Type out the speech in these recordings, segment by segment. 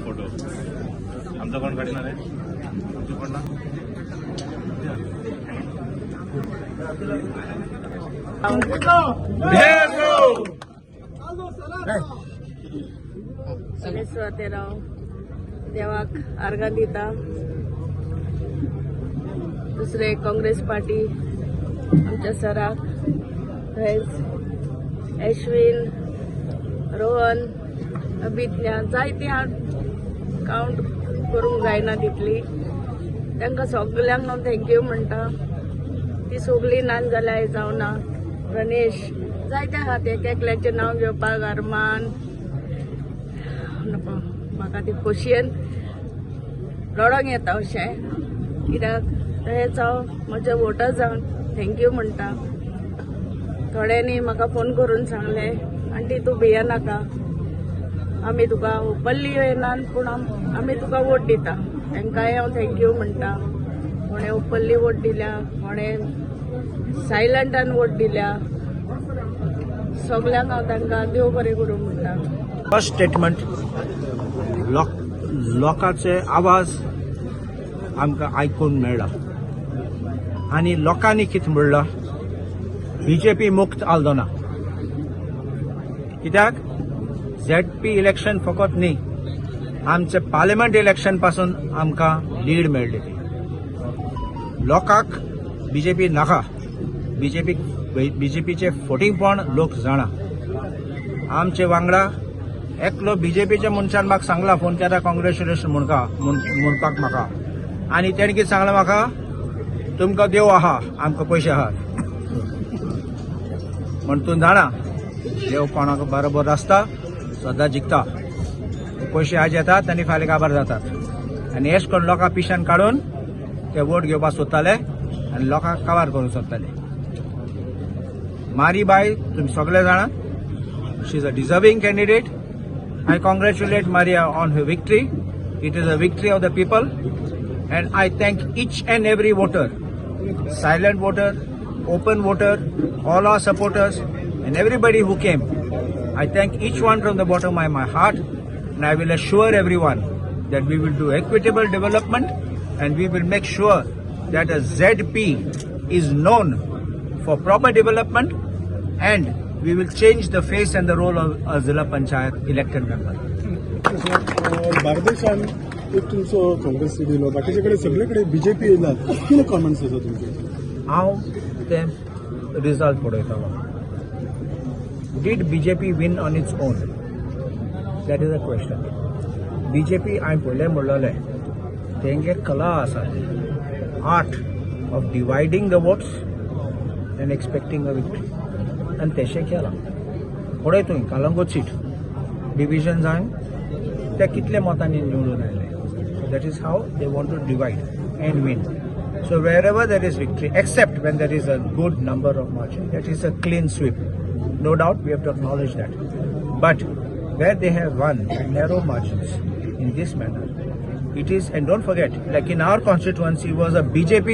Photo आमचा कोण काढणार आहे आमची कोण ना स्वातेराव देवाक अर्घा दिता. दुसरे काँग्रेस पार्टी आमच्या सराक थंयच अश्विन रोहन अभिज्ञा जायती हांव काउंट करूंक जायना तितली. तांकां सगल्यांक हांव थँक्यू म्हणटा. ती सगळीं नान जाल्यार जावना. गणेश जायते आहात एक एकल्याचें नांव घेवपाक. अरमान म्हाका ती खोशयेन रडोंक येता अशें कित्याक तशेंच हांव म्हज्या वोटर्सांक थँक्यू म्हणटा. थोड्यांनी म्हाका फोन करून सांगलें आंटी तूं भियेनाका आमी तुका ओपनली येनात पूण आमी तुका वोट दिता. तांकांय हांव थँक्यू म्हणटा. कोणें ओपनली वोट दिल्या कोणें सायलंटान वोट दिल्या सगल्यांक हांव तांकां देव बरें करूं म्हणटा. फर्स्ट स्टेटमेंट लोकांचे आवाज आमकां आयकूंक मेळ्ळा आनी लोकांनी कितें म्हणलां बीजेपी मुक्त आल्दो ना. कित्याक ZP इलेक्शन फकत न्ही आमचे पार्लिमेंट इलेक्शन पासून आमकां लीड मेळ्ळी. लोकांक बीजेपी नाका. बीजेपीचे फोटींग पण लोक जाणा. आमचे वांगडा एकलो बीजेपीच्या मनशान म्हाका सांगला फोन केला कॉंग्रॅच्युलेशन म्हणपाक म्हाका आनी तेणें कितें सांगलां म्हाका तुमकां देव आहा आमकां पयशे आहात म्हण तूं जाणा देव कोणाक बरोबर आसता सदां जिखता. पयशे आज येतात आनी फाल्यां काबार जातात आनी अशें करून लोकां पिशान काडून ते वोट घेवपाक सोदताले आनी लोकांक काबार करूंक सोदताले. मारी बाय तुमी सगळे जाणा she is a deserving candidate. I congratulate Maria on her victory. It is a victory of the people and I thank each and every voter, silent voter, open voter, all our supporters and everybody who came. I thank each one from the bottom of my heart and I will assure everyone that we will do equitable development and we will make sure that a ZP is known for proper development and we will change the face and the role of a Zilla Panchayat elected member. बार्देशान एक तुमचो काँग्रेस दिलो बाकीचे कडेन सगळे कडेन BJP येयला कितें comments आसा तुमचे? हांव ते रिजल्ट पळयतालो. Did BJP win on its own? That is a question. BJP हांवें पयलें म्हणलेलें तेंगे कला आसा art of dividing the votes and expecting a victory आनी तेशें केलां. पळय तुवें कालंगूट सीट डिविजन जावन ते कितले मतांनी निवडून आयले. That is how they want to divide and win. So wherever there is victory except when there is a good number of margin that is a clean sweep. No doubt we have to acknowledge that. But where they have won narrow margins in this manner it is and don't forget like in our constituency was a BJP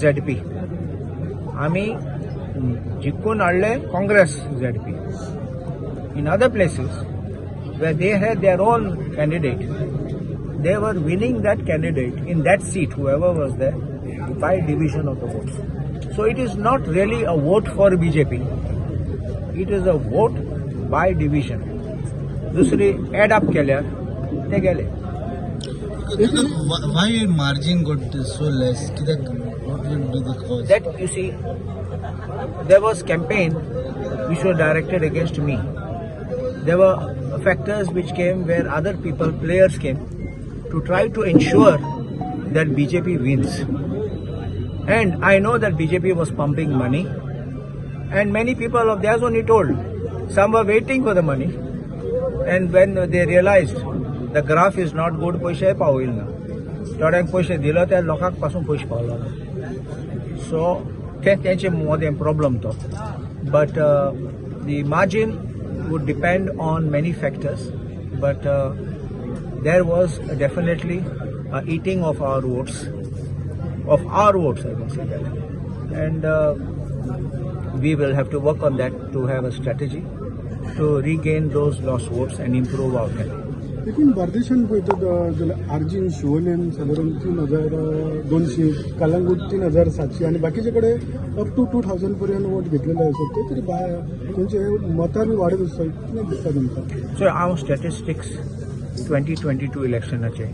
ZP. आमी जिखून हाडले Congress ZP. In other places where they had their own candidate, they were winning that candidate in that seat, whoever was there, by division of the votes. So it is not really a vote for BJP. It is a vote by division. दुसरी add up केल्यार ते गेले. Why margin got so less? What will be the cause? That you see, there was campaign which were directed against me. There were factors which came where other people, players came to try to ensure that BJP wins. And I know that BJP was pumping money and many people of theirs only told. Some were waiting for the money and when they realized the graph is not good, पैसे पावईल ना. थोड्यांक पैसे दिलो त्या लोकांक पासून पैसे पावलो ना. So तेंचे मोदें प्रॉब्लम तो. But the margin would depend on many factors, but there was definitely eating of our votes, I can say that. And we will have to work on that to have a strategy to regain those lost votes and improve our campaign. देखून बार्देशान पळयतात जाल्यार आर्जीन शिवोलेन सादारण 3,200 कलंगूट 3,700 आणि बाकीचे कडेन up to 2,000 पर्यंत vote घेतलेले आसात ते तरी तेंचे मतां बी वाडत आसतात कितें दिसता तुमकां? So our statistics 2022 इलेक्शनाचे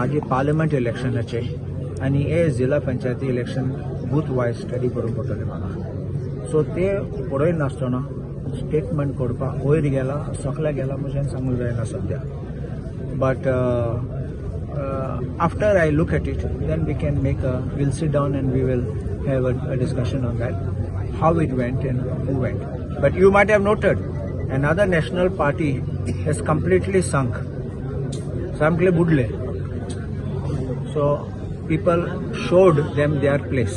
मागीर पार्लिमेंट इलेक्शनाचे आनी हे जिल्हा पंचायती इलेक्शन बूथ वायज स्टडी करूंक पडटलें म्हाका. सो ते पळय नासतना स्टेटमेंट करपाक वयर गेला सकल्या गेला म्हजें सांगूंक जायना सद्या. But after I look at it then we can we'll sit down and we will have a discussion on that, how it went and who went. But you might have noted another national party has completely sunk. Sample budle. So people showed them their place.